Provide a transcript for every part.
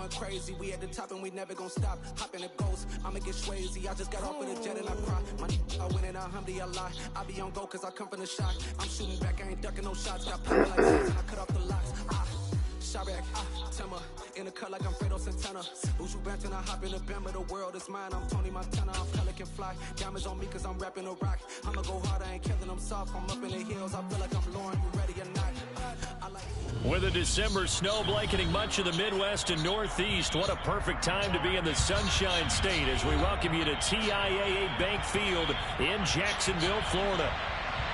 going crazy. We at the top and we never gonna stop. Hopping the ghost, I'ma get swayzy. I just got off of the jet and I cry. My I win and alhamdulillah. I be on go cause I come from the shot. I'm shooting back, I ain't ducking no shots. Got power like six and I cut off the locks. Sharek, Timmer, in the cut like I'm Fredo Santana. Buju Banton, I hop in the Bama, the world is mine. I'm Tony Montana, I'm Pelican Fly. Diamonds on me cause I'm rapping a rock. I'ma go hard, I ain't killing them soft. I'm up in the hills, I feel like I'm Lauren, you ready or not? With a December snow blanketing much of the Midwest and Northeast, what a perfect time to be in the Sunshine State as we welcome you to TIAA Bank Field in Jacksonville, Florida.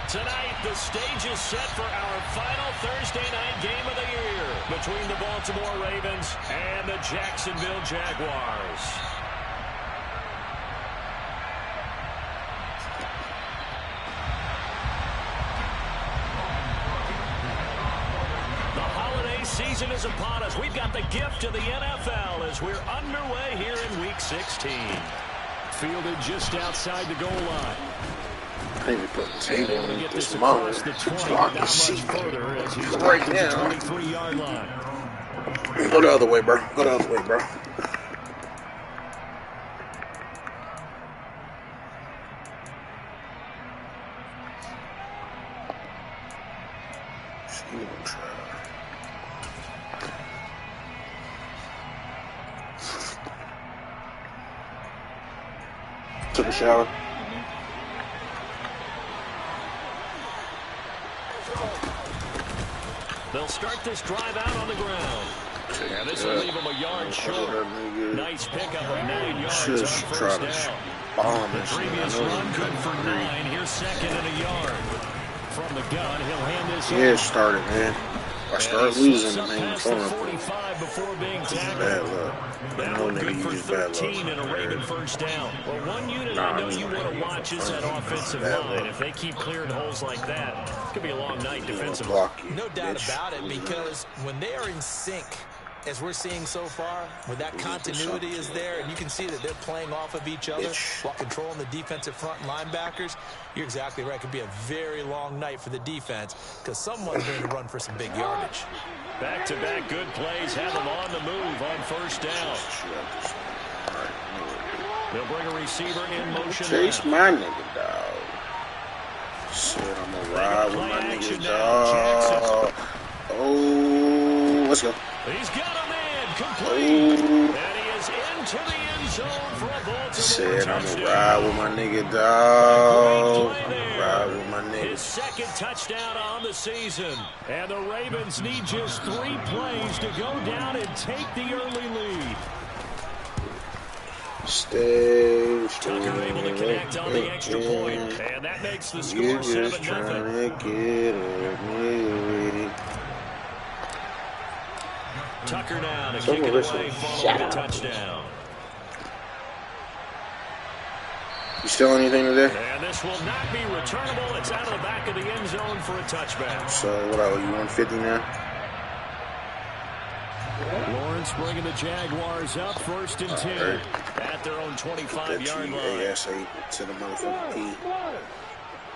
Tonight, the stage is set for our final Thursday night game of the year between the Baltimore Ravens and the Jacksonville Jaguars. The holiday season is upon us. We've got the gift of the NFL as we're underway here in Week 16. Fielded just outside the goal line. I need to put the table and get this monitor so I can see right now. 23-yard line. Go the other way, bro. Go the other way, bro. Took a shower. They'll start this drive out on the ground. And this will leave them a yard short. Nice pickup of 9 yards on first down. The previous run good for 9. Here's second and a yard. From the gun, he'll hand this in. Yeah, it started, man. I started losing the main corner. 45 before being tackled. Bad luck. That one good for 13 and a Raven first down. Well, one unit I know you want to watch is that offensive line. If they keep clearing holes like that, it could be a long night defensively. No doubt about it, because when they are in sync, as we're seeing so far, when that continuity is there, and you can see that they're playing off of each other while controlling the defensive front linebackers, you're exactly right. It could be a very long night for the defense because someone's going to run for some big yardage. Back-to-back good plays have them on the move on first down. They'll bring a receiver in motion. Chase my nigga, dog. Shit, I'm going to ride with my nigga, dog. Oh, let's go. He's got a man complete. And he is into the end zone for a Baltimore Said I'm touchdown. going to ride with my nigga, dog. I'm going to ride with my nigga. His second touchdown on the season. And the Ravens need just 3 plays to go down and take the early lead. Stay Tucker able to connect on the extra point. And that makes the score 7-0. Tucker now to kick it away following the touchdown. You still anything today? And this will not be returnable. It's out of the back of the end zone for a touchback. So what are you, 150 now? Lawrence bringing the Jaguars up first and 10 at their own 25-yard line. ASA to the motherfucking P.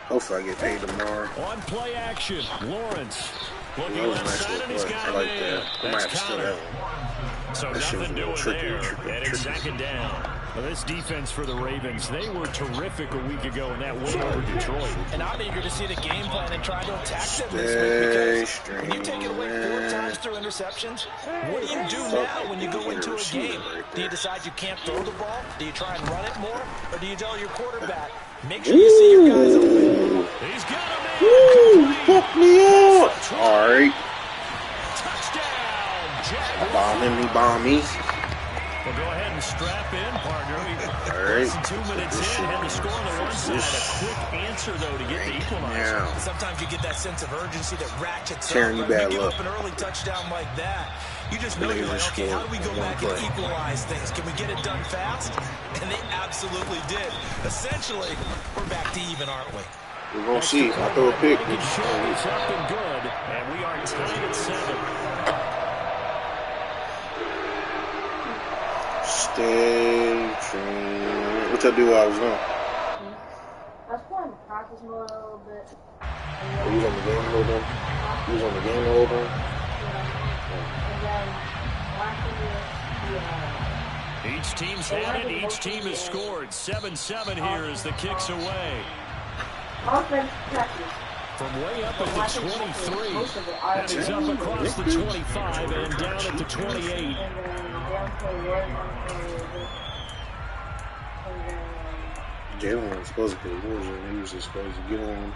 Hopefully I get paid tomorrow. On play action, Lawrence. Looking That was a left nice side, and he's little play. got I like him in. that. I might have to steal that one. So That shit was nothing a little doing tricky, there. tricky, And it's tricky. second down. Well, this defense for the Ravens, they were terrific a week ago in that win over Detroit. And I'm eager to see the game plan and try to attack them this week, because when you take it away 4 times through interceptions, what do you do now when you go into a game? Do you decide you can't throw the ball? Do you try and run it more? Or do you tell your quarterback, make sure you see your guys open? He's got him in. Fuck me up. All right. Touchdown, Jaguars. Bomb me. Well, go ahead and strap in, partner. All right. Less than 2 minutes in, had the score on the one side. A quick answer, though, to get the equalizer. Now. Sometimes you get that sense of urgency that ratchets Tearing up. you bad When you give luck. up an early touchdown like that, you just know you're like, okay, how do we go back and equalize things? Can we get it done fast? And they absolutely did. Essentially, we're back to even, aren't we? We're going to see. I throw a pick. It's up and good, and we are tied at 7. Stay tuned. What y'all do while I was gone? I was playing practice mode a little bit. Oh, you was on the game the whole time? You was on the game the whole time? And then last year, Each team's had it. Each team has scored. 7-7 here as the kicks away. Offense practice. From way up at the 23, and he's up across the 25 and down at the 28. Jalen was supposed to play Warriors. He was just supposed to get on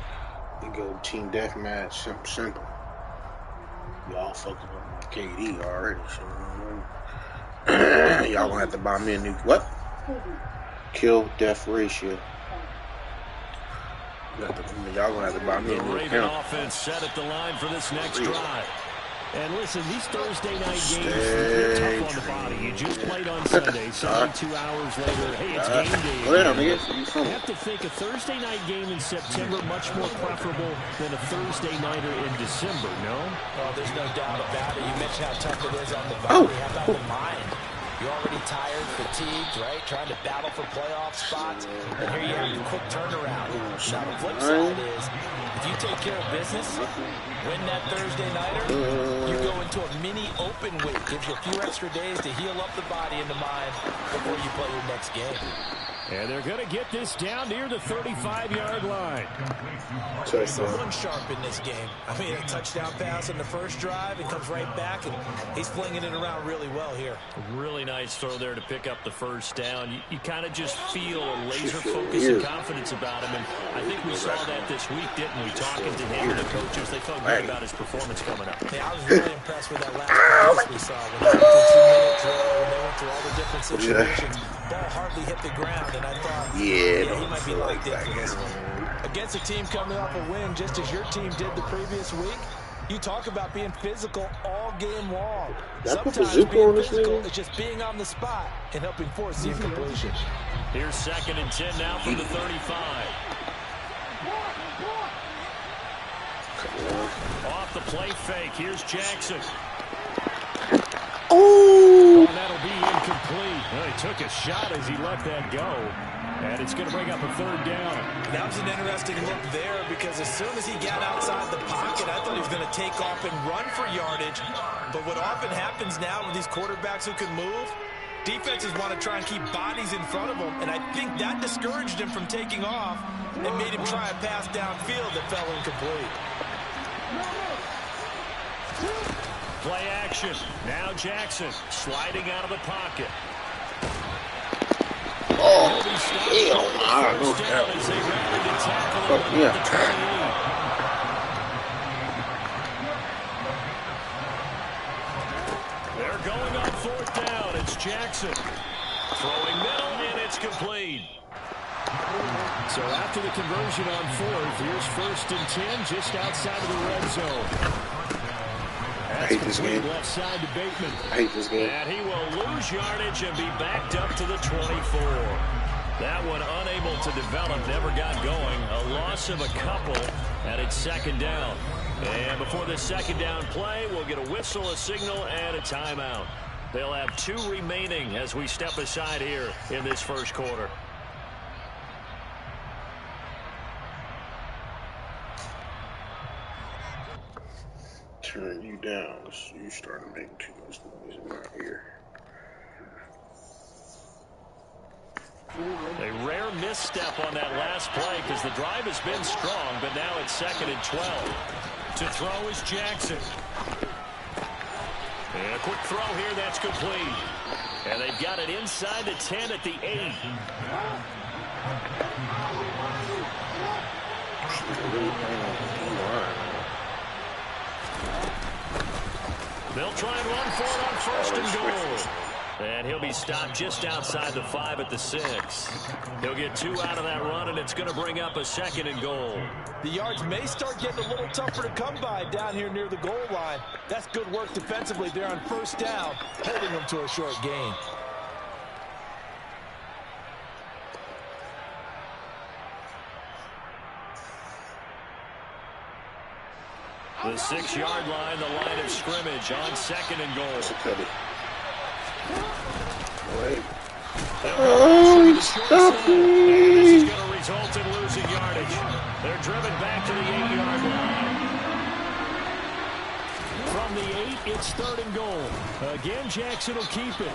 and go team deathmatch. Simple. Y'all fucking up my KD already. So, y'all gonna have to buy me a new what? Kill death ratio. Y'all gonna have to buy me a new Raven offense set at the line for this next drive. And listen, these Thursday night games, they're tough on the body. You just played on Sunday, 72 hours later, hey, it's game day. You have to think a Thursday night game in September much more preferable than a Thursday nighter in December, no? Oh, there's no doubt about it. You mentioned how tough it is on the body. How about the mind? You're already tired, fatigued, right? Trying to battle for playoff spots. And here you have the quick turnaround. Now, the flip side is, if you take care of business, win that Thursday nighter, you go into a mini open week. Gives you a few extra days to heal up the body and the mind before you play your next game. And they're going to get this down near the 35-yard line. Someone sharp in this game. I mean, a touchdown pass in the first drive, and comes right back, and he's flinging it around really well here. Really nice throw there to pick up the first down. You kind of just feel a laser focus and confidence about him, and I think we saw that this week, didn't we? Talking to him and the coaches, they felt good about his performance coming up. Yeah, I was really impressed with that last pass we saw. When they went through 2-minute drill, when they went through all the different situations, ball hardly hit the ground, and I thought, he might be locked in for this one. Against a team coming off a win, just as your team did the previous week, you talk about being physical all game long. Sometimes being physical is just being on the spot and helping force the incompletion. Here's 2nd and 10 now from the 35. Off the play fake, here's Jackson. Oh, that'll be incomplete. Well, he took a shot as he let that go. And it's going to bring up a 3rd down. That was an interesting look there, because as soon as he got outside the pocket, I thought he was going to take off and run for yardage. But what often happens now with these quarterbacks who can move, defenses want to try and keep bodies in front of them. And I think that discouraged him from taking off and made him try a pass downfield that fell incomplete. Play action. Now Jackson sliding out of the pocket. Oh, hell, I don't know that. Fuck yeah. They're going on 4th down. It's Jackson. Throwing middle, and it's complete. So after the conversion on 4th, here's 1st and 10 just outside of the red zone. I hate this game. Left side to Bateman. I hate this game. And he will lose yardage and be backed up to the 24. That one unable to develop, never got going. A loss of a couple, and it's 2nd down. And before the 2nd down play, we'll get a whistle, a signal, and a timeout. They'll have 2 remaining as we step aside here in this first quarter. Turn you down. You starting to make too much noise in my ear. A rare misstep on that last play because the drive has been strong, but now it's 2nd and 12. To throw is Jackson. And a quick throw here, that's complete. And they've got it inside the 10 at the 8. They'll try and run for it on 1st and goal. And he'll be stopped just outside the 5 at the 6. He'll get 2 out of that run, and it's going to bring up a 2nd and goal. The yards may start getting a little tougher to come by down here near the goal line. That's good work defensively there on 1st down, holding them to a short gain. The 6-yard line, the line of scrimmage on 2nd and goal. Wait. Oh, stop it! This is going to result in losing yardage. They're driven back to the 8-yard line. From the 8, it's 3rd and goal. Again, Jackson will keep it.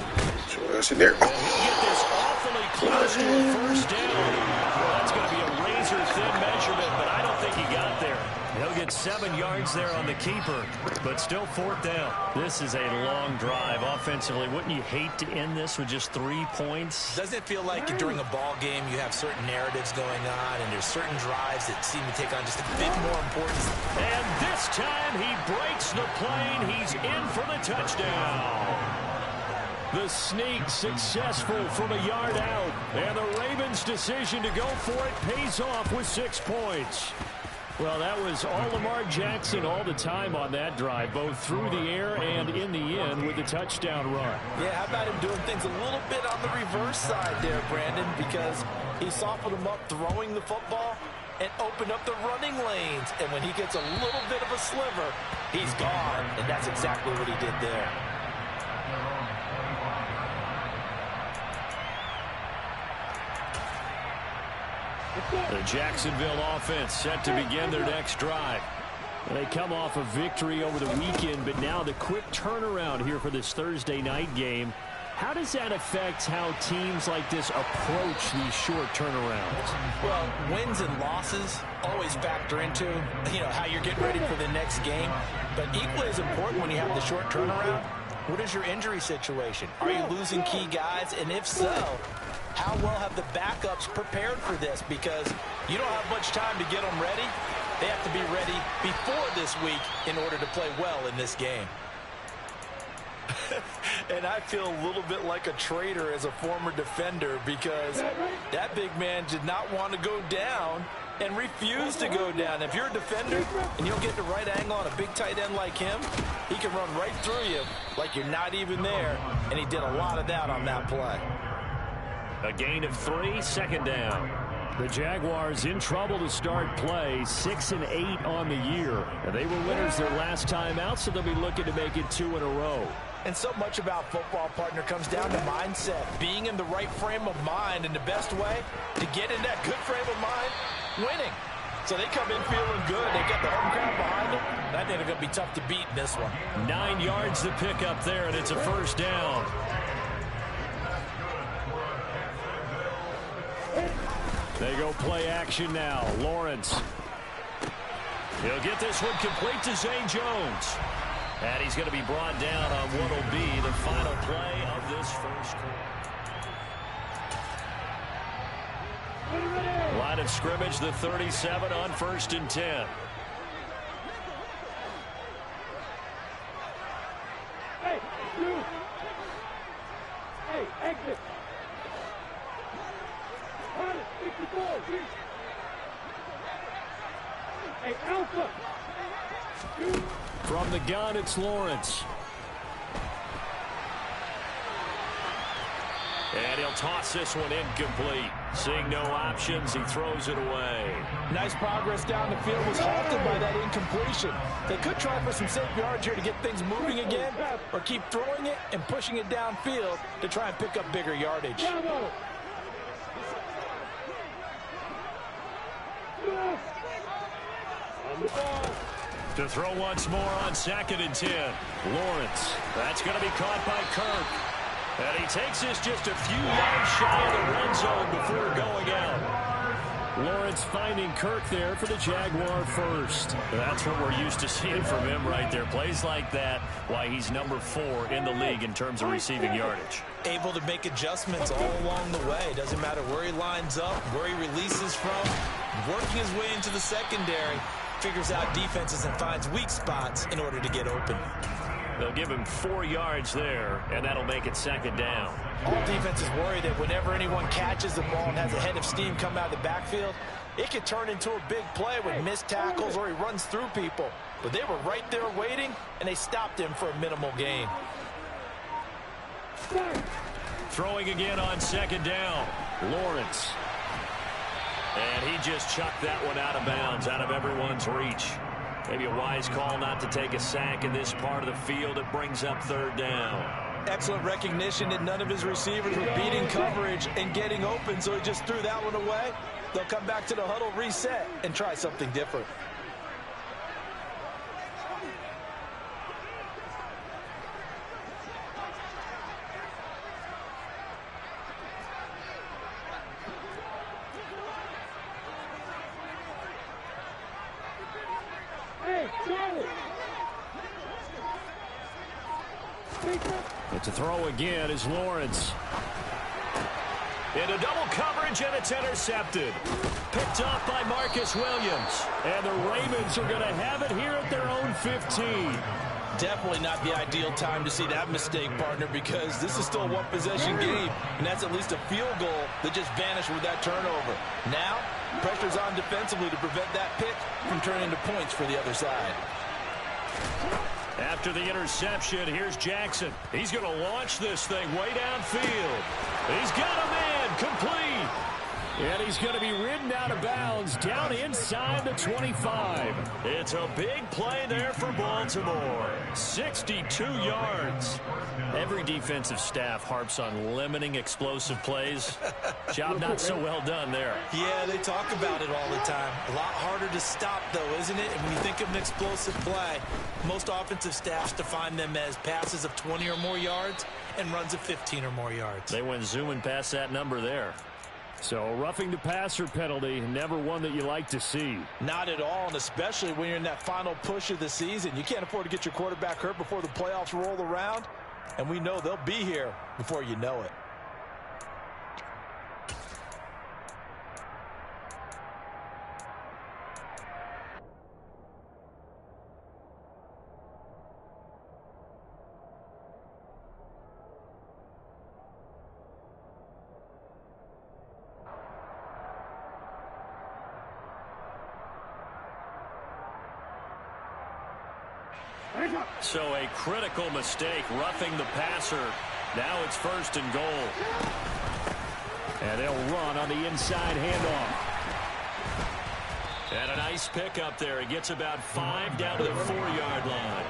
Sure, that's in there. And he'll get this awfully close to a first down. Well, that's going to be a razor-thin measurement, but I don't think he got there. He'll get 7 yards there on the keeper, but still 4th down. This is a long drive offensively. Wouldn't you hate to end this with just 3 points? Doesn't it feel like during a ball game you have certain narratives going on and there's certain drives that seem to take on just a bit more importance? And this time he breaks the plane. He's in for the touchdown. The sneak successful from a yard out. And the Ravens' decision to go for it pays off with 6 points. Well, that was all Lamar Jackson all the time on that drive, both through the air and in the end with the touchdown run. Yeah, how about him doing things a little bit on the reverse side there, Brandon, because he softened him up throwing the football and opened up the running lanes. And when he gets a little bit of a sliver, he's gone. And that's exactly what he did there. The Jacksonville offense set to begin their next drive. They come off a victory over the weekend, but now the quick turnaround here for this Thursday night game. How does that affect how teams like this approach these short turnarounds? Well, wins and losses always factor into, how you're getting ready for the next game. But equally as important when you have the short turnaround, what is your injury situation? Are you losing key guys? And if so, how well have the backups prepared for this? Because you don't have much time to get them ready. They have to be ready before this week in order to play well in this game. And I feel a little bit like a traitor as a former defender because that big man did not want to go down and refused to go down. If you're a defender and you'll get the right angle on a big tight end like him, he can run right through you like you're not even there. And he did a lot of that on that play. A gain of 3, 2nd down. The Jaguars in trouble to start play, 6-8 on the year. And they were winners their last time out, so they'll be looking to make it 2 in a row. And so much about football, partner, comes down to mindset. Being in the right frame of mind, and the best way to get in that good frame of mind, winning. So they come in feeling good. They got the home crowd behind them. I think they're going to be tough to beat in this one. 9 yards to pick up there, and it's a first down. They go play action now. Lawrence. He'll get this one complete to Zay Jones. And he's going to be brought down on what will be the final play of this first quarter. Line of scrimmage, the 37 on 1st and 10. Hey, you. Hey, exit. Hey, Alpha. From the gun, it's Lawrence. And he'll toss this one incomplete. Seeing no options, he throws it away. Nice progress down the field was halted by that incompletion. They could try for some safe yards here to get things moving again, or keep throwing it and pushing it downfield to try and pick up bigger yardage. To throw once more on 2nd and 10. Lawrence. That's going to be caught by Kirk. And he takes this just a few yards shy of the red zone before going out. Lawrence finding Kirk there for the Jaguar first. That's what we're used to seeing from him right there. Plays like that, why he's number 4 in the league in terms of receiving yardage. Able to make adjustments all along the way. Doesn't matter where he lines up, where he releases from. Working his way into the secondary. Figures out defenses and finds weak spots in order to get open. They'll give him 4 yards there, and that'll make it 2nd down. All defenses worry that whenever anyone catches the ball and has a head of steam come out of the backfield, it could turn into a big play with missed tackles or he runs through people. But they were right there waiting, and they stopped him for a minimal gain. Throwing again on 2nd down. Lawrence. And he just chucked that one out of bounds, out of everyone's reach. Maybe a wise call not to take a sack in this part of the field. It brings up 3rd down. Excellent recognition that none of his receivers were beating coverage and getting open, so he just threw that one away. They'll come back to the huddle, reset, and try something different. But to throw again is Lawrence. Into double coverage, and it's intercepted. Picked off by Marcus Williams. And the Ravens are going to have it here at their own 15. Definitely not the ideal time to see that mistake, partner, because this is still a one-possession game, and that's at least a field goal that just vanished with that turnover. Now, pressure's on defensively to prevent that pick from turning into points for the other side. After the interception, here's Jackson. He's going to launch this thing way downfield. He's got a man complete. And he's going to be ridden out of bounds down inside the 25. It's a big play there for Baltimore. 62 yards. Every defensive staff harps on limiting explosive plays. Job not so well done there. Yeah, they talk about it all the time. A lot harder to stop, though, isn't it? And when you think of an explosive play, most offensive staffs define them as passes of 20 or more yards and runs of 15 or more yards. They went zooming past that number there. So, roughing the passer penalty, never one that you like to see. Not at all, and especially when you're in that final push of the season. You can't afford to get your quarterback hurt before the playoffs roll around, and we know they'll be here before you know it. So a critical mistake, roughing the passer. Now it's 1st and goal. And they'll run on the inside handoff. And a nice pickup there. He gets about 5 down to the 4-yard line.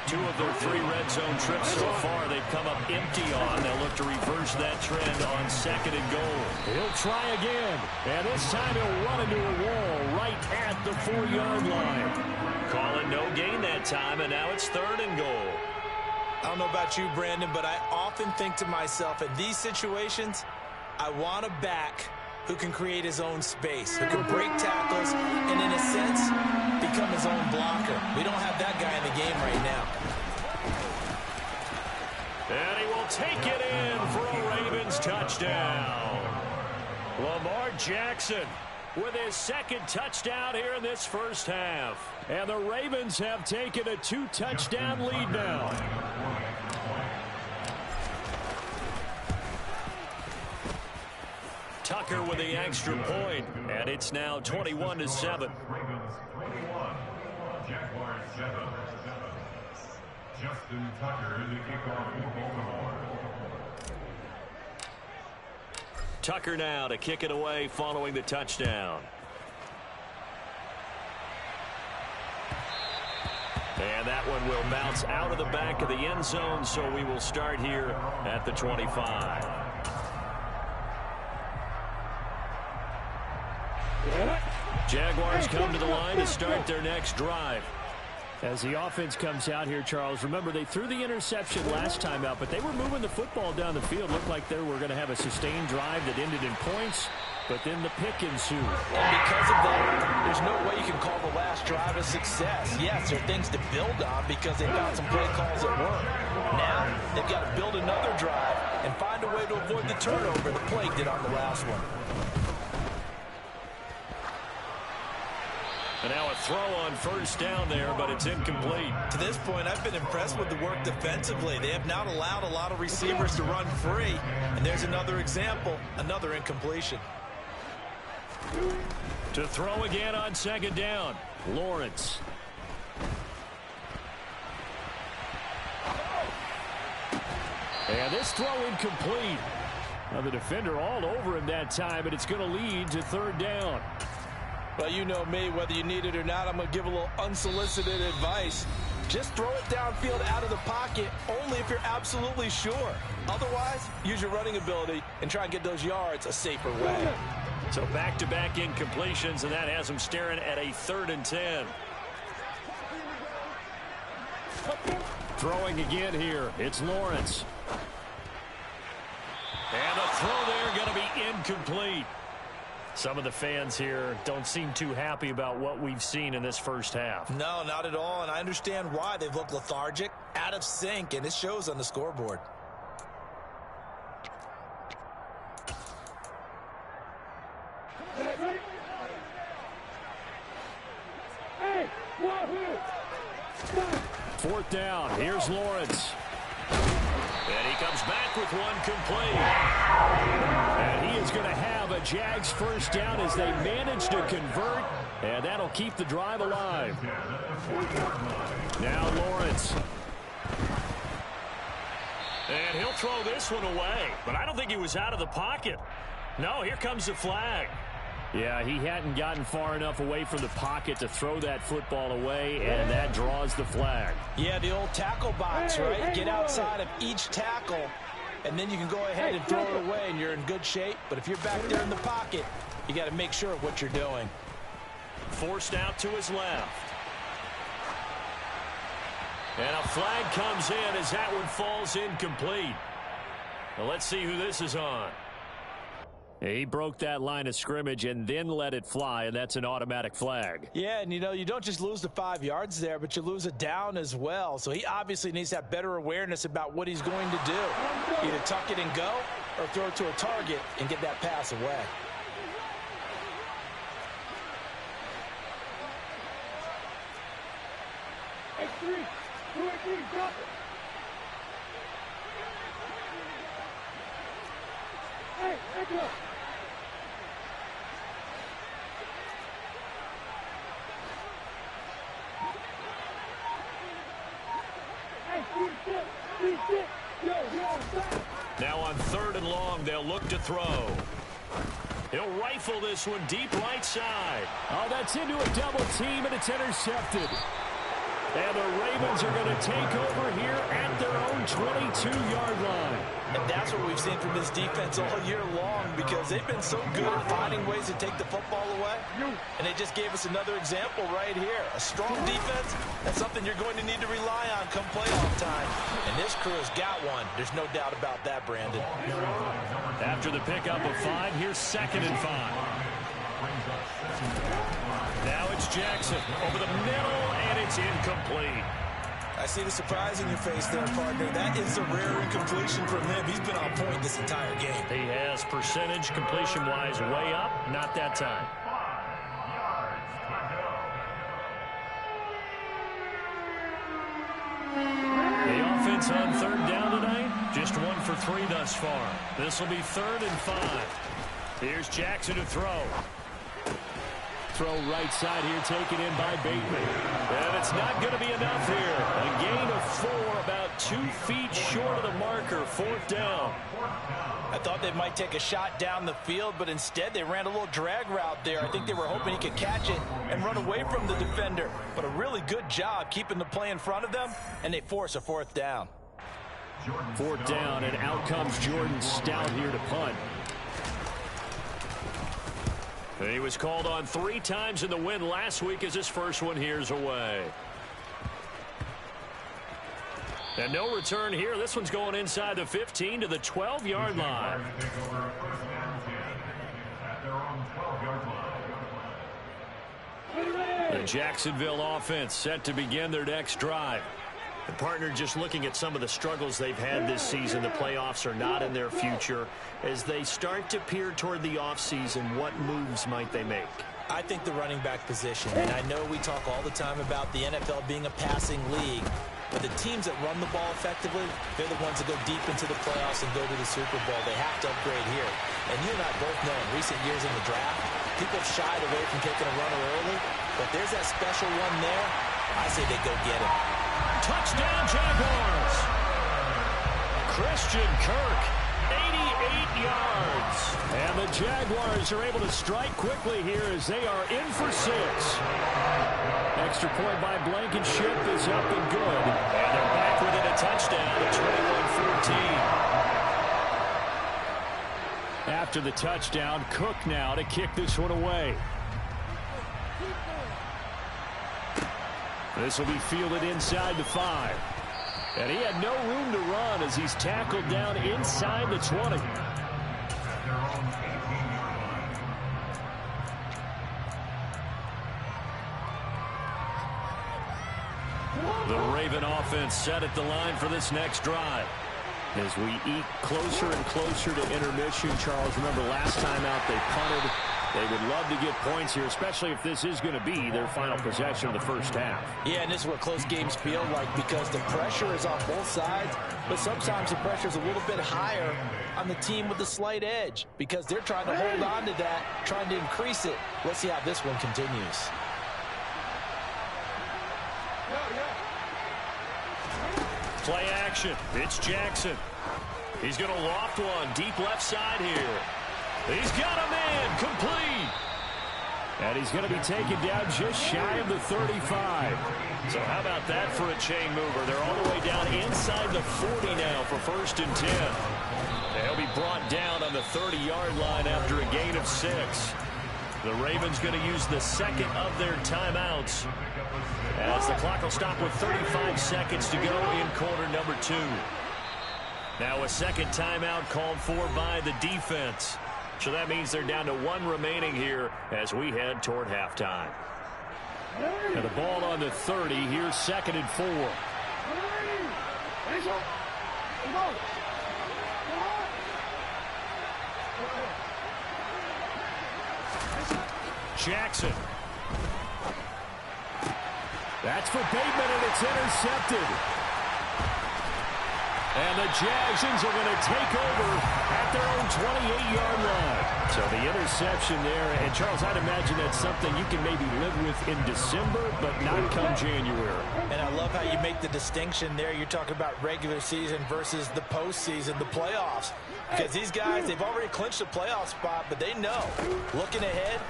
2 of their 3 red zone trips so far they've come up empty on. They'll look to reverse that trend on 2nd and goal. He'll try again. And this time he'll run into a wall right at the 4-yard line. Call it no gain that time, and now it's 3rd and goal. I don't know about you, Brandon, but I often think to myself, in these situations, I want a back who can create his own space, who can break tackles, and in a sense, become his own blocker. We don't have that guy in the game right now. And he will take it in for a Ravens touchdown. Lamar Jackson with his 2nd touchdown here in this first half. And the Ravens have taken a 2-touchdown lead now. Tucker with the extra point, and it's now 21-7. Justin Tucker in the kickoff for Baltimore. Tucker now to kick it away following the touchdown. And that one will bounce out of the back of the end zone, so we will start here at the 25. Jaguars come to the line to start their next drive. As the offense comes out here, Charles, remember they threw the interception last time out, but they were moving the football down the field. Looked like they were going to have a sustained drive that ended in points, but then the pick ensued. And because of that, there's no way you can call the last drive a success. Yes, there are things to build on because they found some play calls that work. Now, they've got to build another drive and find a way to avoid the turnover the play did on the last one. And now a throw on 1st down there, but it's incomplete. To this point, I've been impressed with the work defensively. They have not allowed a lot of receivers to run free. And there's another example, another incompletion. To throw again on 2nd down, Lawrence. And this throw incomplete. Now the defender all over him that time, but it's going to lead to 3rd down. Well, you know me, whether you need it or not, I'm going to give a little unsolicited advice. Just throw it downfield out of the pocket only if you're absolutely sure. Otherwise, use your running ability and try and get those yards a safer way. So back-to-back incompletions, and that has him staring at a 3rd and 10. Throwing again here, it's Lawrence. And the throw there going to be incomplete. Some of the fans here don't seem too happy about what we've seen in this first half. No, not at all, and I understand why. They've looked lethargic, out of sync, and it shows on the scoreboard. Fourth down. Here's Lawrence. And he comes back with one complete. And he is going to have a Jags first down as they manage to convert. And that'll keep the drive alive. Now Lawrence. And he'll throw this one away. But I don't think he was out of the pocket. No, here comes the flag. Yeah, he hadn't gotten far enough away from the pocket to throw that football away, and that draws the flag. Yeah, the old tackle box, right? Get outside of each tackle, and then you can go ahead and throw it away, and you're in good shape. But if you're back there in the pocket, you got to make sure of what you're doing. Forced out to his left. And a flag comes in as that one falls incomplete. Well, let's see who this is on. He broke that line of scrimmage and then let it fly, and that's an automatic flag. Yeah, and you don't just lose the 5 yards there, but you lose a down as well. So he obviously needs to have better awareness about what he's going to do. Either tuck it and go or throw it to a target and get that pass away. Drop it. Hey, let's go. Now on 3rd and long, they'll look to throw. He'll rifle this one deep right side. Oh, that's into a double team, and it's intercepted. And the Ravens are going to take over here at their own 22-yard line. And that's what we've seen from this defense all year long, because they've been so good at finding ways to take the football away. And they just gave us another example right here. A strong defense, that's something you're going to need to rely on come playoff time. And this crew has got one. There's no doubt about that, Brandon. After the pickup of 5, here's 2nd and 5. Now it's Jackson over the middle, and it's incomplete. I see the surprise in your face there, partner. That is a rare incompletion from him. He's been on point this entire game. He has percentage completion-wise way up. Not that time. The offense on 3rd down tonight, just 1 for 3 thus far. This will be 3rd and 5. Here's Jackson to throw. Throw right side here, taken in by Bateman. And it's not going to be enough here. A gain of 4, about 2 feet short of the marker, 4th down. I thought they might take a shot down the field, but instead they ran a little drag route there. I think they were hoping he could catch it and run away from the defender. But a really good job keeping the play in front of them, and they force a 4th down. 4th down, and out comes Jordan Stout here to punt. He was called on 3 times in the win last week as his first one here's away. And no return here. This one's going inside the 15 to the 12-yard line. The Jacksonville offense set to begin their next drive. The partner just looking at some of the struggles they've had this season. The playoffs are not in their future. As they start to peer toward the offseason, what moves might they make? I think the running back position, and I know we talk all the time about the NFL being a passing league, but the teams that run the ball effectively, they're the ones that go deep into the playoffs and go to the Super Bowl. They have to upgrade here. And you and I both know in recent years in the draft, people have shied away from taking a runner early, but there's that special one there. I say they go get him. Touchdown, Jaguars. Christian Kirk, 88 yards. And the Jaguars are able to strike quickly here as they are in for 6. Extra point by Blankenship is up and good. And they're back within a touchdown at 21-14. After the touchdown, Cook now to kick this one away. This will be fielded inside the 5. And he had no room to run as he's tackled down inside the 20. The Raven offense set at the line for this next drive. As we eke closer and closer to intermission, Charles, remember last time out they punted. They would love to get points here, especially if this is going to be their final possession of the first half. Yeah, and this is what close games feel like because the pressure is on both sides, but sometimes the pressure is a little bit higher on the team with the slight edge because they're trying to hold on to that, trying to increase it. Let's see how this one continues. Play action. It's Jackson. He's going to loft one deep left side here. He's got a man complete. And he's going to be taken down just shy of the 35. So how about that for a chain mover? They're all the way down inside the 40 now for 1st and 10. They'll be brought down on the 30-yard line after a gain of 6. The Ravens going to use the second of their timeouts as the clock will stop with 35 seconds to go in quarter number 2. Now a second timeout called for by the defense. So that means they're down to 1 remaining here as we head toward halftime. And the ball on the 30. Here's 2nd and 4. Jackson. That's for Bateman, and it's intercepted. And the Jagsons are going to take over at their own 28-yard line. So the interception there. And, Charles, I'd imagine that's something you can maybe live with in December, but not come January. And I love how you make the distinction there. You're talking about regular season versus the postseason, the playoffs. Because these guys, they've already clinched a playoff spot, but they know, looking ahead,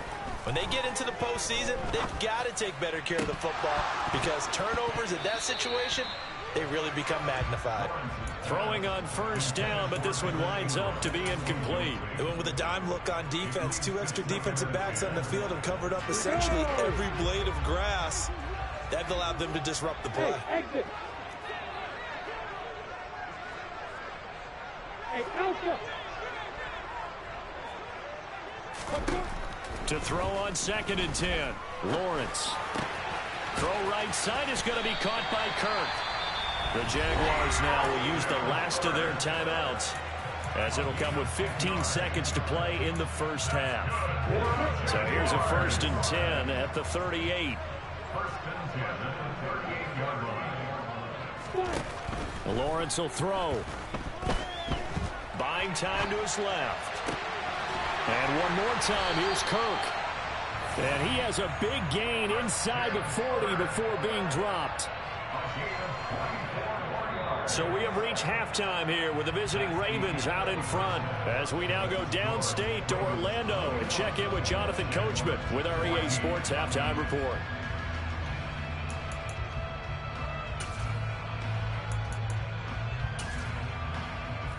when they get into the postseason, they've got to take better care of the football because turnovers in that situation, they really become magnified. Throwing on 1st down, but this one winds up to be incomplete. They went with a dime look on defense. 2 extra defensive backs on the field and covered up essentially every blade of grass. That allowed them to disrupt the play. To throw on 2nd and 10. Lawrence. Throw right side is going to be caught by Kirk. The Jaguars now will use the last of their timeouts as it'll come with 15 seconds to play in the first half. So here's a 1st and 10 at the 38. Lawrence will throw. Buying time to his left. And one more time, here's Kirk. And he has a big gain inside the 40 before being dropped. So we have reached halftime here with the visiting Ravens out in front as we now go downstate to Orlando and check in with Jonathan Coachman with our EA Sports Halftime Report.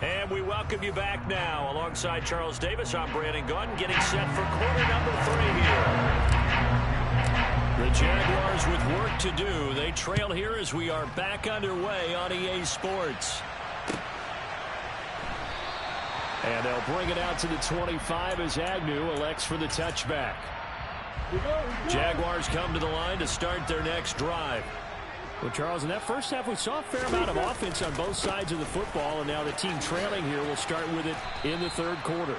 And we welcome you back now. Alongside Charles Davis, I'm Brandon Gunn, getting set for quarter number 3 here. The Jaguars with work to do. They trail here as we are back underway on EA Sports. And they'll bring it out to the 25 as Agnew elects for the touchback. Jaguars come to the line to start their next drive. Well, Charles, in that first half, we saw a fair amount of offense on both sides of the football, and now the team trailing here will start with it in the 3rd quarter.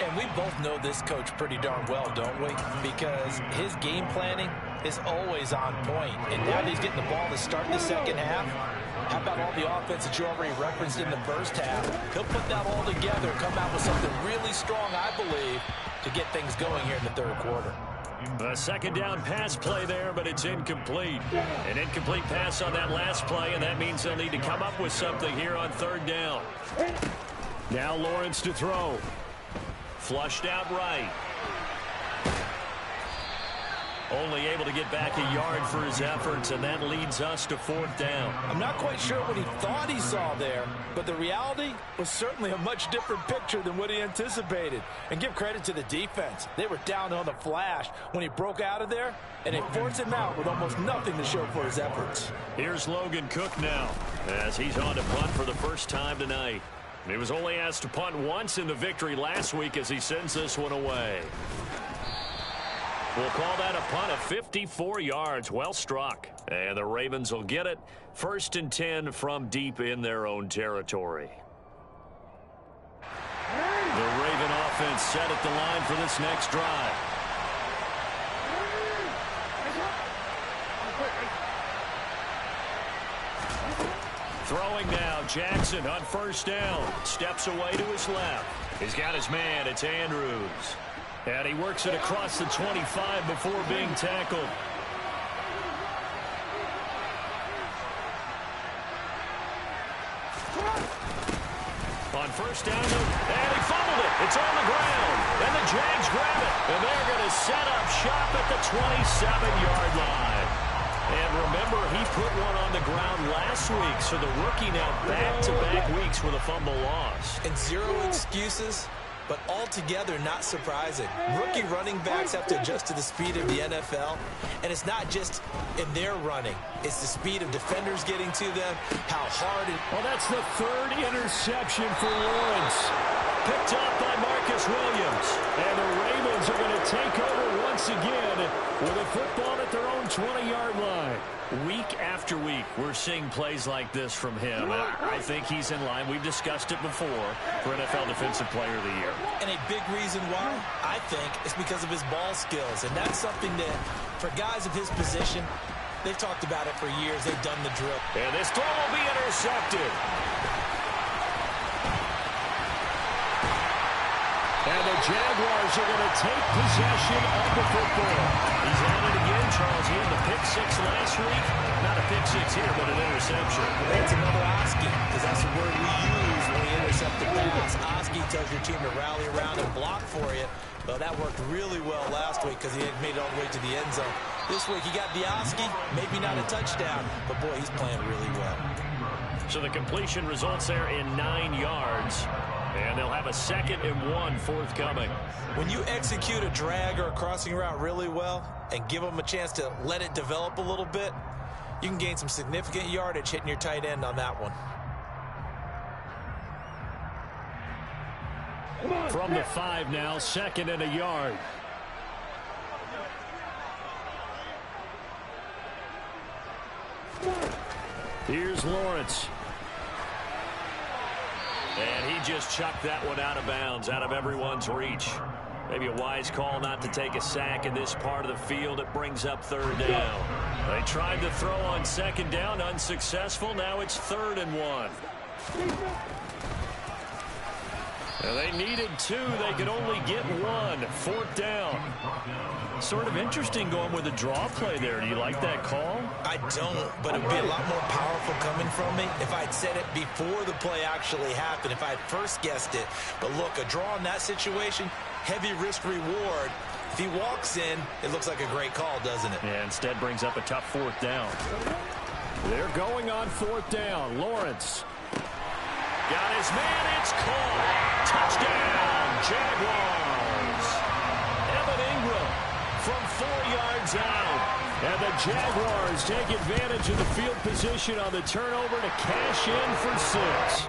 And we both know this coach pretty darn well, don't we? Because his game planning is always on point. And now that he's getting the ball to start the second half, how about all the offense that you already referenced in the first half? He'll put that all together and come out with something really strong, I believe, to get things going here in the 3rd quarter. A 2nd down pass play there, but it's incomplete. An incomplete pass on that last play, and that means they'll need to come up with something here on 3rd down. Now Lawrence to throw. Flushed out right. Only able to get back a yard for his efforts, and that leads us to 4th down. I'm not quite sure what he thought he saw there, but the reality was certainly a much different picture than what he anticipated. And give credit to the defense. They were down on the flash when he broke out of there, and they forced him out with almost nothing to show for his efforts. Here's Logan Cook now as he's on to punt for the first time tonight. He was only asked to punt once in the victory last week as he sends this one away. We'll call that a punt of 54 yards. Well struck. And the Ravens will get it. 1st and 10 from deep in their own territory. The Raven offense set at the line for this next drive. Throwing now, Jackson on 1st down. Steps away to his left. He's got his man. It's Andrews. And he works it across the 25 before being tackled. On 1st down, and he fumbled it. It's on the ground. And the Jags grab it. And they're going to set up shop at the 27-yard line. And remember, he put one on the ground last week, so the rookie now back-to-back weeks with a fumble loss. And 0 excuses, but altogether not surprising. Rookie running backs have to adjust to the speed of the NFL, and it's not just in their running. It's the speed of defenders getting to them, how hard it... Well, that's the 3rd interception for Lawrence. Picked up by Marcus Williams. And the Ravens are going to take over once again with a football at their own 20-yard line. Week after week, we're seeing plays like this from him. And I think he's in line. We've discussed it before for NFL Defensive Player of the Year. And a big reason why, I think, is because of his ball skills. And that's something that, for guys of his position, they've talked about it for years. They've done the drill. And this throw will be intercepted. And the Jaguars are going to take possession of the football. He's at it again, Charles. He had the pick 6 last week. Not a pick 6 here, but an interception. That's another Oski, because that's the word we use when we intercept the pass. Oski tells your team to rally around and block for you. Well, that worked really well last week because he had made it all the way to the end zone. This week, he got the Oski, maybe not a touchdown, but boy, he's playing really well. So the completion results there in 9 yards. And they'll have a 2nd and 1 forthcoming. When you execute a drag or a crossing route really well and give them a chance to let it develop a little bit, you can gain some significant yardage hitting your tight end on that one. From the 5 now, 2nd and a yard. Here's Lawrence. And he just chucked that one out of bounds, out of everyone's reach. Maybe a wise call not to take a sack in this part of the field. It brings up 3rd down. They tried to throw on 2nd down, unsuccessful. Now it's 3rd and 1. And they needed 2. They could only get 1. 4th down. Sort of interesting going with a draw play there. Do you like that call? I don't, but it would be a lot more powerful coming from me if I'd said it before the play actually happened, if I had first guessed it. But look, a draw in that situation, heavy risk reward. If he walks in, it looks like a great call, doesn't it? Yeah, instead brings up a tough 4th down. They're going on 4th down. Lawrence. Got his man. It's caught. Touchdown, Jaguars. Evan Ingram from 4 yards out. And the Jaguars take advantage of the field position on the turnover to cash in for 6.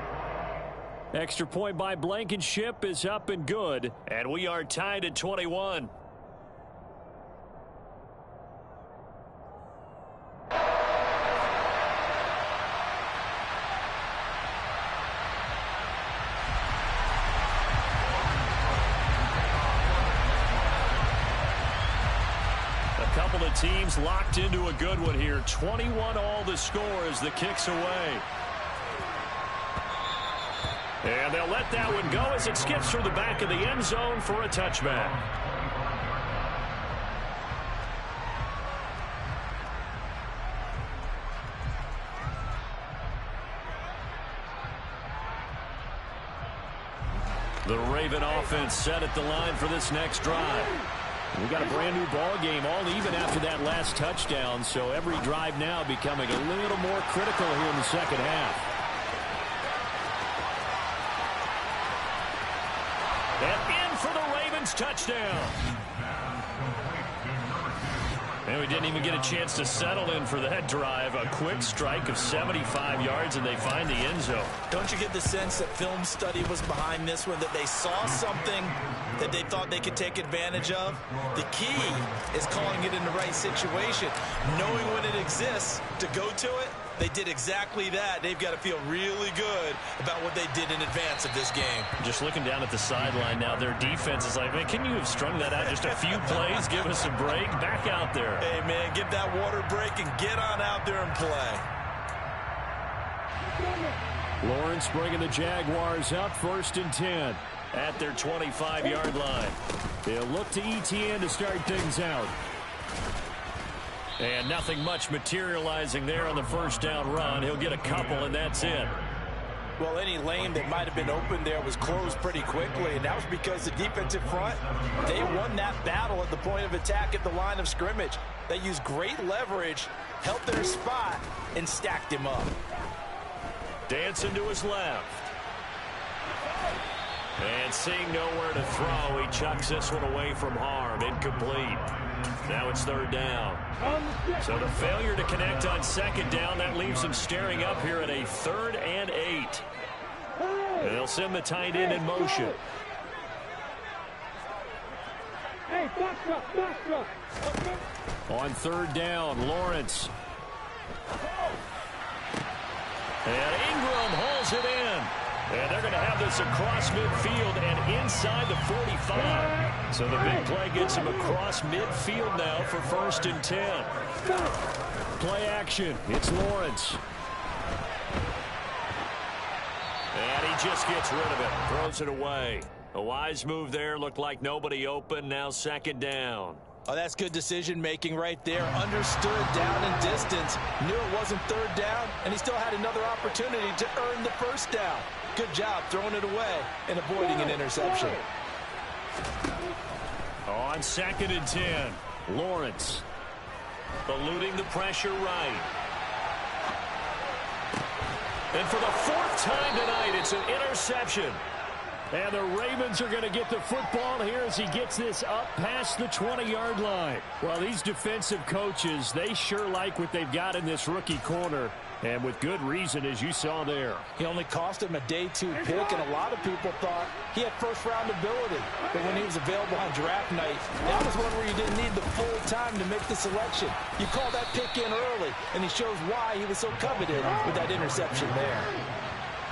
Extra point by Blankenship is up and good. And we are tied at 21. Couple of teams locked into a good one here. 21 all the score as the kick's away. And they'll let that one go as it skips through the back of the end zone for a touchback. The Raven offense set at the line for this next drive. We've got a brand new ball game, all even after that last touchdown, so every drive now becoming a little more critical here in the second half. And in for the Ravens touchdown. And we didn't even get a chance to settle in for that drive. A quick strike of 75 yards, and they find the end zone. Don't you get the sense that film study was behind this one, that they saw something that they thought they could take advantage of? The key is calling it in the right situation, knowing when it exists to go to it. They did exactly that. They've got to feel really good about what they did in advance of this game. Just looking down at the sideline now, their defense is like, man, can you have strung that out just a few plays? Give us a break. Back out there. Hey, man, give that water break and get on out there and play. Lawrence bringing the Jaguars up, 1st and 10 at their 25-yard line. They'll look to ETN to start things out. And nothing much materializing there on the first down run. He'll get a couple, and that's it. Well, any lane that might have been open there was closed pretty quickly, and that was because the defensive front, they won that battle at the point of attack at the line of scrimmage. They used great leverage, held their spot, and stacked him up. Dancing to his left. And seeing nowhere to throw, he chucks this one away from harm. Incomplete. Now it's 3rd down. So the failure to connect on 2nd down, that leaves them staring up here at a 3rd and 8. And they'll send the tight end in motion. Hey, box up. On 3rd down, Lawrence. And Ingram hauls it in. And they're going to have this across midfield and inside the 45. So the big play gets him across midfield now for 1st and 10. Play action. It's Lawrence. And he just gets rid of it. Throws it away. A wise move there. Looked like nobody open. Now 2nd down. Oh, that's good decision-making right there. Understood down and distance. Knew it wasn't 3rd down, and he still had another opportunity to earn the 1st down. Good job throwing it away and avoiding an interception. On 2nd and 10, Lawrence eluding the pressure right. And for the 4th time tonight, it's an interception. And the Ravens are going to get the football here as he gets this up past the 20-yard line. Well, these defensive coaches, they sure like what they've got in this rookie corner. And with good reason, as you saw there. He only cost him a day 2 pick, and a lot of people thought he had first-round ability. But when he was available on draft night, that was one where you didn't need the full time to make the selection. You call that pick in early, and he shows why he was so coveted with that interception there.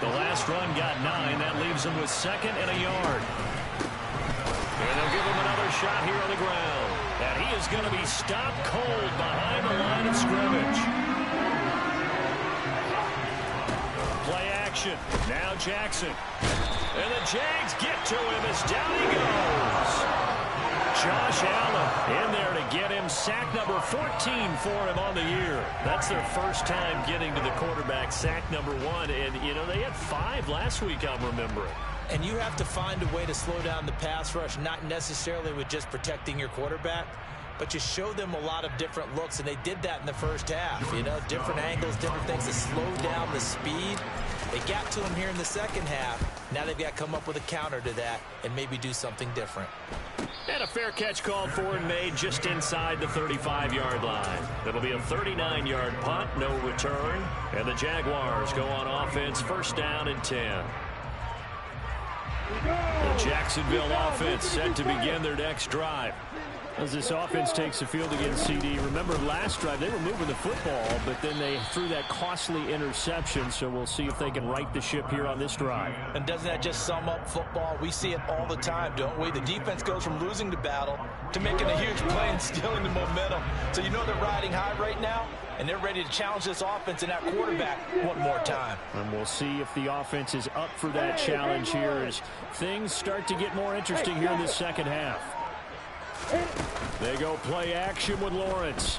The last run got 9. That leaves him with 2nd and a yard. And they'll give him another shot here on the ground. And he is going to be stopped cold behind the line of scrimmage. Play action. Now Jackson. And the Jags get to him as down he goes. Josh Allen in there to get him sack number 14 for him on the year. That's their first time getting to the quarterback, sack number 1. And, you know, they had 5 last week, I'm remembering. And you have to find a way to slow down the pass rush, not necessarily with just protecting your quarterback, but you show them a lot of different looks, and they did that in the first half. You know, different angles, different things to slow down the speed. They got to him here in the second half. Now they've got to come up with a counter to that and maybe do something different. And a fair catch called for and made just inside the 35-yard line. It'll be a 39-yard punt, no return. And the Jaguars go on offense, 1st down and 10. The Jacksonville offense set to begin their next drive. As this offense takes the field against CD, remember last drive they were moving the football, but then they threw that costly interception, so we'll see if they can right the ship here on this drive. And doesn't that just sum up football? We see it all the time, don't we? The defense goes from losing the battle to making a huge play and stealing the momentum. So you know they're riding high right now, and they're ready to challenge this offense and that quarterback one more time. And we'll see if the offense is up for that challenge here as things start to get more interesting here in the second half. They go play action with Lawrence.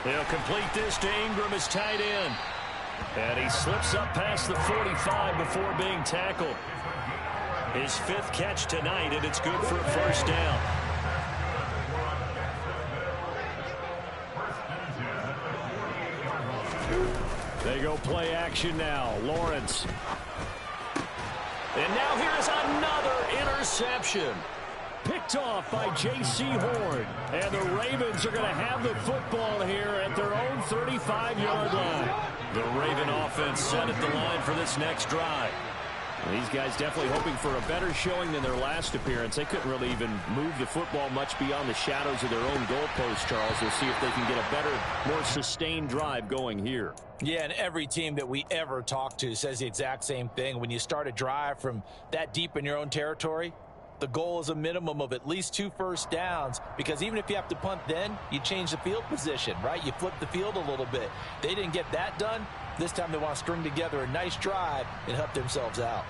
They'll complete this to Ingram as tight end. And he slips up past the 45 before being tackled. His 5th catch tonight, and it's good for a 1st down. They go play action now. Lawrence. And now here's another interception. Picked off by J.C. Horn. And the Ravens are going to have the football here at their own 35-yard line. The Raven offense set at the line for this next drive. These guys definitely hoping for a better showing than their last appearance. They couldn't really even move the football much beyond the shadows of their own goalpost, Charles. We'll see if they can get a better, more sustained drive going here. Yeah, and every team that we ever talk to says the exact same thing. When you start a drive from that deep in your own territory, the goal is a minimum of at least 2 first downs, because even if you have to punt then, you change the field position, right? You flip the field a little bit. They didn't get that done. This time they want to string together a nice drive and help themselves out.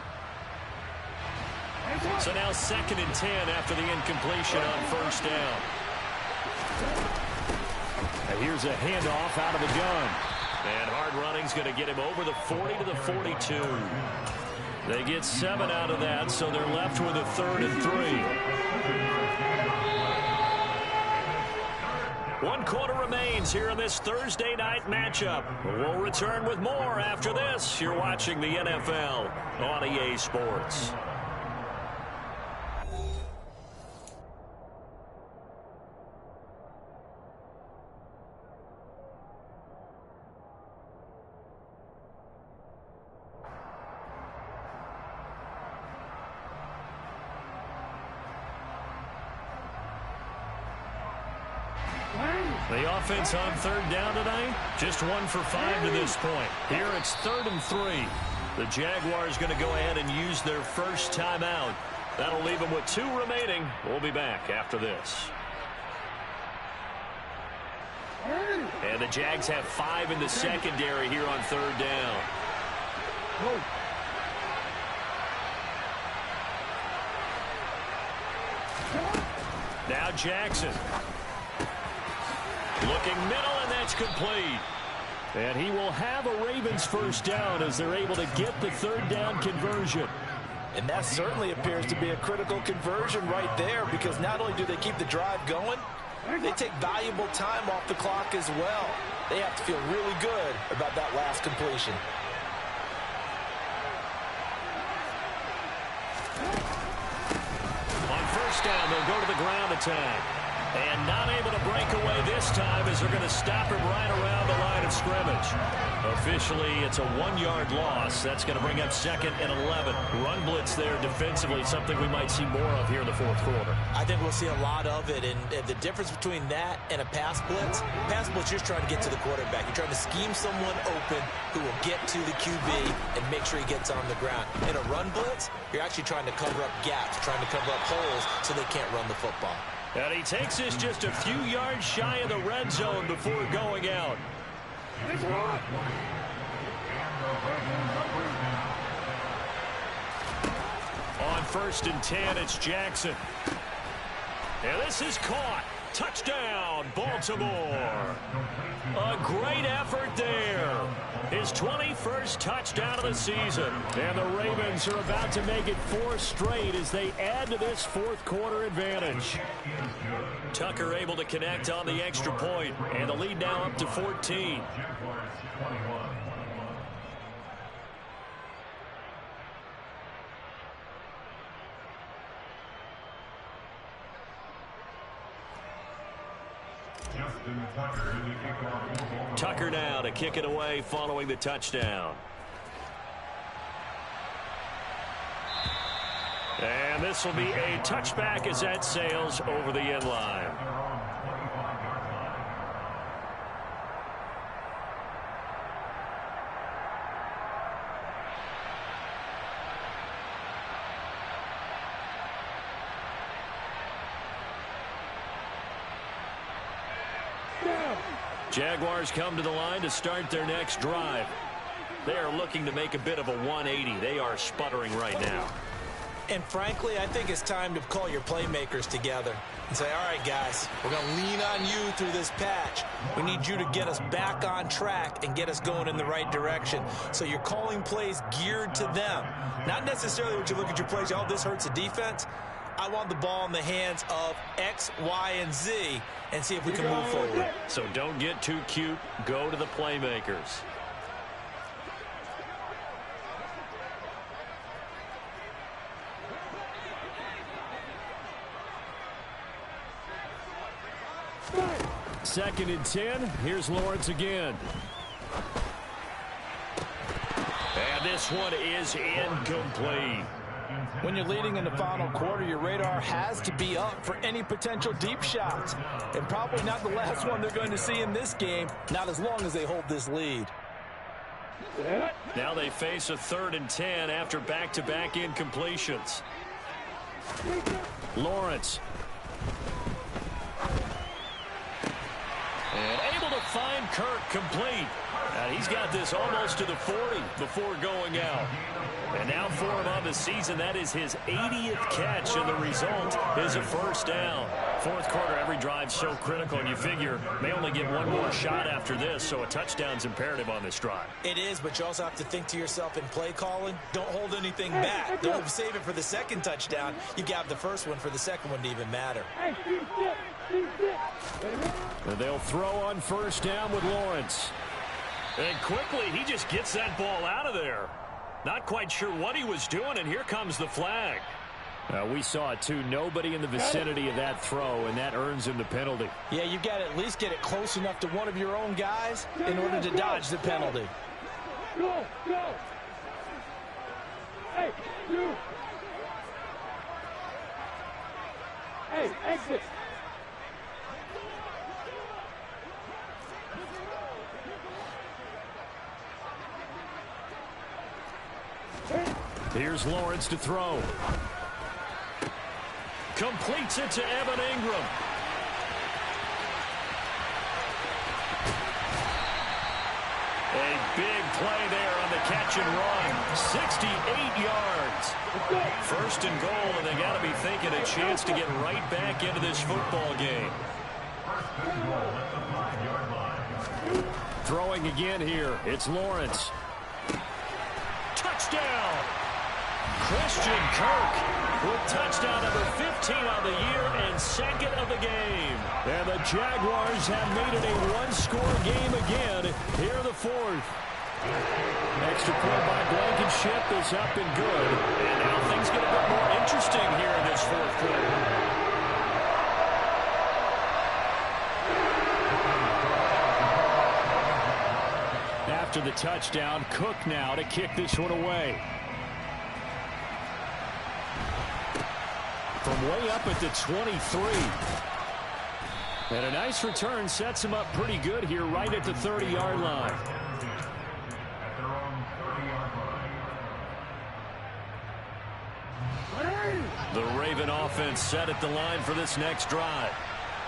So now 2nd and 10 after the incompletion on first down. And here's a handoff out of the gun. And hard running's going to get him over the 40 to the 42. They get 7 out of that, so they're left with a 3rd and 3. 1 quarter remains here in this Thursday night matchup. We'll return with more after this. You're watching the NFL on EA Sports. The offense on 3rd down tonight, just 1 for 5 to this point. Here it's 3rd and 3. The Jaguars going to go ahead and use their first timeout. That'll leave them with 2 remaining. We'll be back after this. And the Jags have 5 in the secondary here on 3rd down. Now Jackson. Looking middle, and that's complete. And he will have a Ravens first down as they're able to get the 3rd down conversion. And that certainly appears to be a critical conversion right there, because not only do they keep the drive going, they take valuable time off the clock as well. They have to feel really good about that last completion. On first down, they'll go to the ground attack. And not able to break away this time as they're going to stop him right around the line of scrimmage. Officially, it's a 1-yard loss. That's going to bring up 2nd and 11. Run blitz there defensively, something we might see more of here in the 4th quarter. I think we'll see a lot of it. And the difference between that and a pass blitz, you're just trying to get to the quarterback. You're trying to scheme someone open who will get to the QB and make sure he gets on the ground. In a run blitz, you're actually trying to cover up gaps, trying to cover up holes so they can't run the football. And he takes this just a few yards shy of the red zone before going out. On 1st and 10, it's Jackson. And this is caught. Touchdown, Baltimore. A great effort there. His 21st touchdown of the season. And the Ravens are about to make it 4 straight as they add to this 4th quarter advantage. Tucker able to connect on the extra point, and the lead now up to 14. Tucker now to kick it away following the touchdown. And this will be a touchback as that sails over the end line. Jaguars come to the line to start their next drive. They are looking to make a bit of a 180. They are sputtering right now. And frankly, I think it's time to call your playmakers together and say, all right, guys, we're going to lean on you through this patch. We need you to get us back on track and get us going in the right direction. So you're calling plays geared to them. Not necessarily when you look at your plays, oh, this hurts the defense. I want the ball in the hands of X, Y, and Z and see if we can move forward. So don't get too cute. Go to the playmakers. 2nd and 10. Here's Lawrence again. And this one is incomplete. When you're leading in the final quarter, your radar has to be up for any potential deep shots. And probably not the last one they're going to see in this game, not as long as they hold this lead. Now they face a 3rd and 10 after back-to-back incompletions. Lawrence. And able to find Kirk complete. And he's got this almost to the 40 before going out. And now for him on the season, that is his 80th catch, and the result is a first down. 4th quarter, every drive so critical, and you figure may only get one more shot after this, so a touchdown's imperative on this drive. It is, but you also have to think to yourself in play calling, don't hold anything back. Don't save it for the 2nd touchdown. You got the first one for the 2nd one to even matter. And they'll throw on first down with Lawrence. And quickly, he just gets that ball out of there. Not quite sure what he was doing, and here comes the flag. We saw it, too. Nobody in the vicinity of that throw, and that earns him the penalty. Yeah, you got to at least get it close enough to one of your own guys in order to dodge the penalty. Go, go. Hey, you. Hey, exit. Here's Lawrence to throw. Completes it to Evan Ingram. A big play there on the catch and run. 68 yards. 1st and goal, and they got to be thinking a chance to get right back into this football game. Throwing again here. It's Lawrence. Touchdown! Christian Kirk with touchdown number 15 on the year and 2nd of the game. And the Jaguars have made it a one-score game again here in the 4th. Extra point by Blankenship is up and good. And now things get a bit more interesting here in this 4th quarter. After the touchdown, Cook now to kick this one away. From way up at the 23. And a nice return sets him up pretty good here right at the 30-yard line. The Raven offense set at the line for this next drive.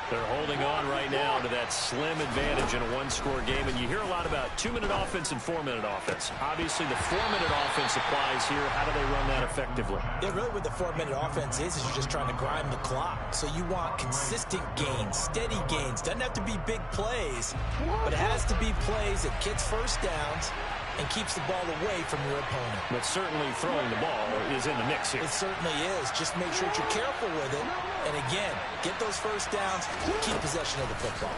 They're holding on right now to that slim advantage in a one-score game. And you hear a lot about 2-minute offense and 4-minute offense. Obviously, the 4-minute offense applies here. How do they run that effectively? Yeah, really what the 4-minute offense is you're just trying to grind the clock. So you want consistent gains, steady gains. Doesn't have to be big plays, but it has to be plays that gets first downs and keeps the ball away from your opponent. But certainly throwing the ball is in the mix here. It certainly is. Just make sure that you're careful with it. And again, get those first downs, keep possession of the football.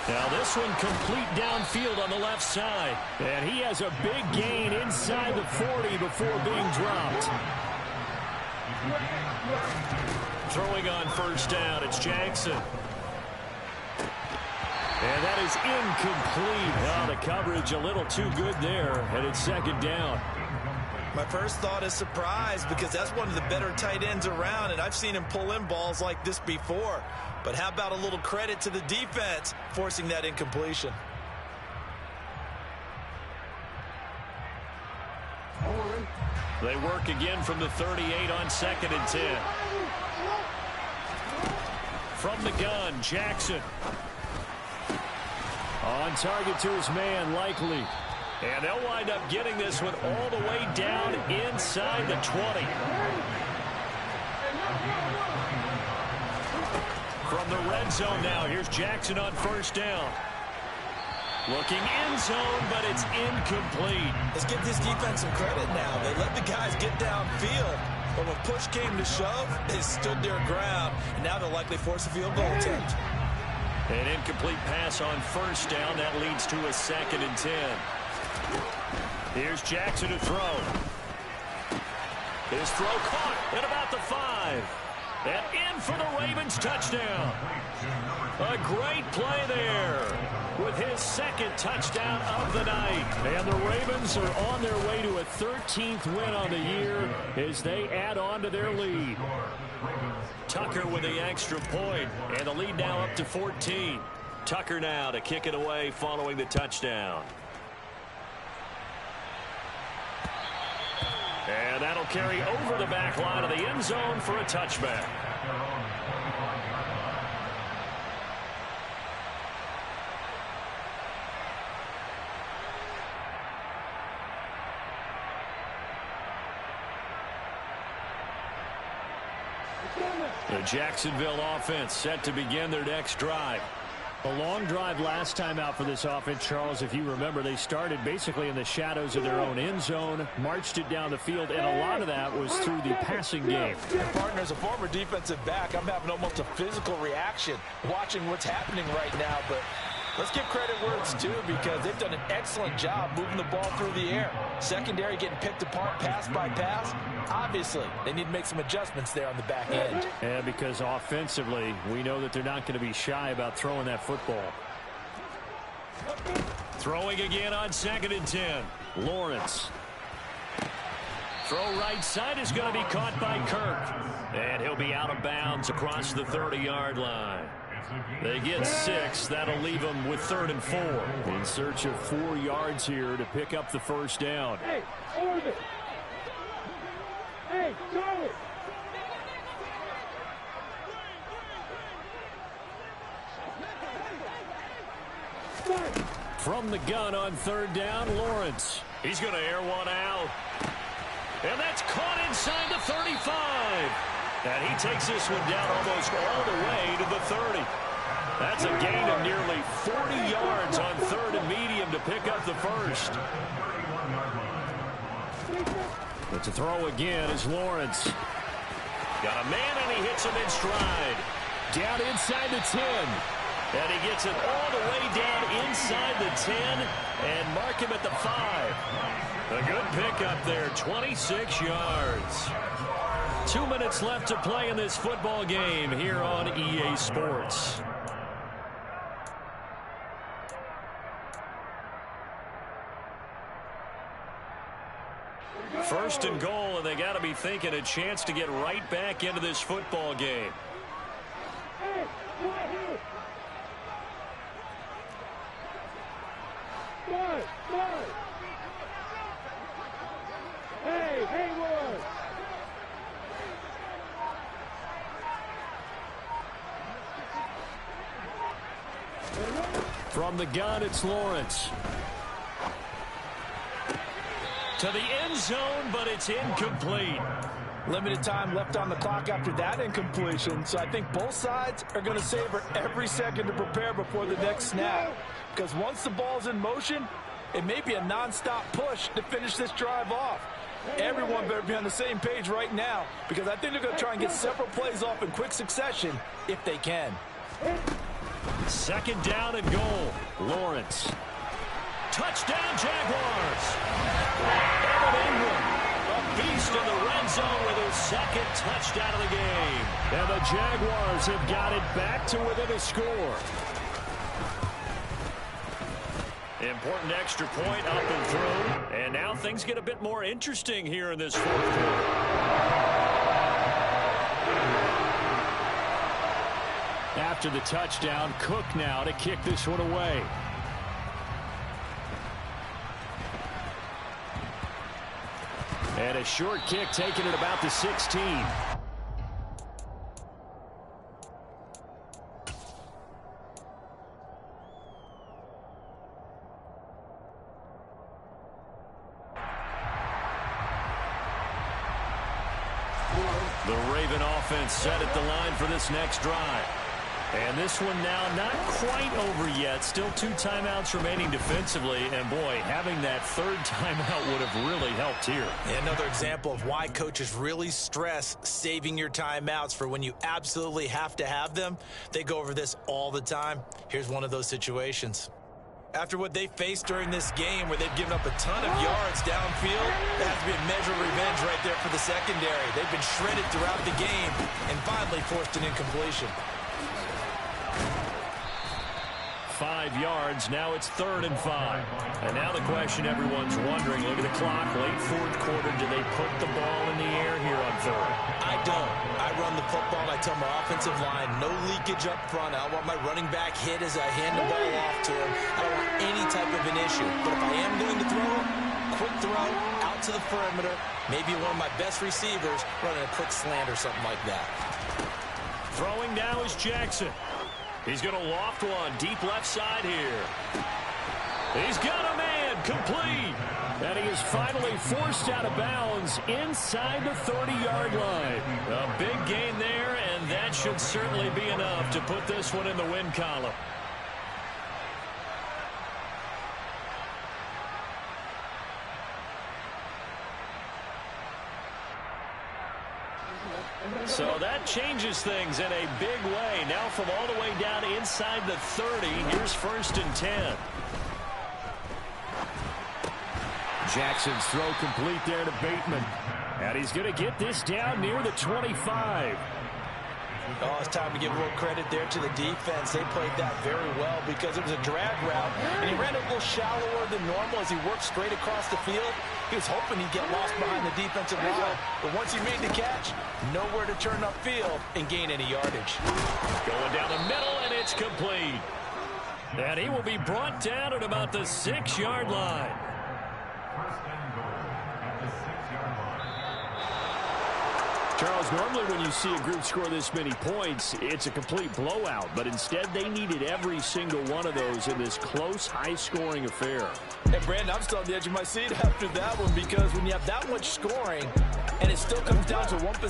Now this one complete downfield on the left side. And he has a big gain inside the 40 before being dropped. Throwing on first down, it's Jackson. And that is incomplete. Oh, the coverage a little too good there, and it's 2nd down. My first thought is surprise because that's one of the better tight ends around, and I've seen him pull in balls like this before. But how about a little credit to the defense forcing that incompletion? They work again from the 38 on 2nd and 10. From the gun, Jackson. On target to his man, Likely. And they'll wind up getting this one all the way down inside the 20. From the red zone now, here's Jackson on first down. Looking end zone, but it's incomplete. Let's give this defense some credit now. They let the guys get downfield, but when push came to shove, they stood their ground, and now they'll likely force a field goal attempt. An incomplete pass on first down. That leads to a 2nd and 10. Here's Jackson to throw. His throw caught at about the 5. And in for the Ravens touchdown. A great play there with his second touchdown of the night. And the Ravens are on their way to a 13th win on the year as they add on to their lead. Tucker with the extra point, and the lead now up to 14. Tucker now to kick it away following the touchdown. And that'll carry over the back line of the end zone for a touchback. The Jacksonville offense set to begin their next drive. A long drive last time out for this offense, Charles. If you remember, they started basically in the shadows of their own end zone, marched it down the field, and a lot of that was through the passing game. And partner, as a former defensive back, I'm having almost a physical reaction watching what's happening right now. But let's give credit where it's due, because they've done an excellent job moving the ball through the air. Secondary getting picked apart pass by pass. Obviously, they need to make some adjustments there on the back end. Yeah, because offensively, we know that they're not going to be shy about throwing that football. Throwing again on 2nd and 10. Lawrence. Throw right side is going to be caught by Kirk. And he'll be out of bounds across the 30-yard line. They get 6. That'll leave them with 3rd and 4. In search of 4 yards here to pick up the first down. Hey, Orbit. Hey, Charlie. From the gun on 3rd down, Lawrence. He's going to air one out. And that's caught inside the 35. And he takes this one down almost all the way to the 30. That's a gain of nearly 40 yards on 3rd and medium to pick up the first. But to throw again is Lawrence. Got a man, and he hits him in stride. Down inside the 10. And he gets it all the way down inside the 10 and mark him at the 5. A good pickup there, 26 yards. 2 minutes left to play in this football game here on EA Sports. First and goal, and they got to be thinking a chance to get right back into this football game. Hey, right here. Guard. Hey, Hayward. From the gun, it's Lawrence. To the end zone, but it's incomplete. Limited time left on the clock after that incompletion, so I think both sides are going to savor every second to prepare before the next snap. Because once the ball's in motion, it may be a nonstop push to finish this drive off. Everyone better be on the same page right now, because I think they're going to try and get several plays off in quick succession if they can. 2nd down and goal. Lawrence. Touchdown, Jaguars. Evan Ingram, a beast in the red zone with his 2nd touchdown of the game. And the Jaguars have got it back to within a score. Important extra point up and through. And now things get a bit more interesting here in this 4th quarter. After the touchdown, Cook now to kick this one away. And a short kick taken at about the 16. The Raven offense set at the line for this next drive. And this one now not quite over yet. Still 2 timeouts remaining defensively. And, boy, having that 3rd timeout would have really helped here. Another example of why coaches really stress saving your timeouts for when you absolutely have to have them. They go over this all the time. Here's one of those situations. After what they faced during this game where they've given up a ton of yards downfield, that has to be a measure of revenge right there for the secondary. They've been shredded throughout the game and finally forced an incompletion. 5 yards. Now it's 3rd and 5. And now the question everyone's wondering, look at the clock, late 4th quarter, do they put the ball in the air here on 3rd? I don't. I run the football and I tell my offensive line, no leakage up front. I want my running back hit as I hand the ball off to him. I don't want any type of an issue. But if I am going to throw, quick throw, out to the perimeter, maybe one of my best receivers running a quick slant or something like that. Throwing now is Jackson. He's going to loft one deep left side here. He's got a man complete. And he is finally forced out of bounds inside the 30-yard line. A big gain there, and that should certainly be enough to put this one in the win column. So that changes things in a big way. Now from all the way down inside the 30, here's 1st and 10. Jackson's throw complete there to Bateman. And he's going to get this down near the 25. Oh, it's time to give a little credit there to the defense. They played that very well because it was a drag route, and he ran a little shallower than normal as he worked straight across the field. He was hoping he'd get lost behind the defensive line, but once he made the catch, nowhere to turn upfield and gain any yardage. Going down the middle, and it's complete. And he will be brought down at about the 6-yard line. First and goal at the 6-yard line. Charles, normally when you see a group score this many points, it's a complete blowout. But instead, they needed every single one of those in this close, high-scoring affair. And, Brandon, I'm still on the edge of my seat after that one because when you have that much scoring and it still comes down to one position,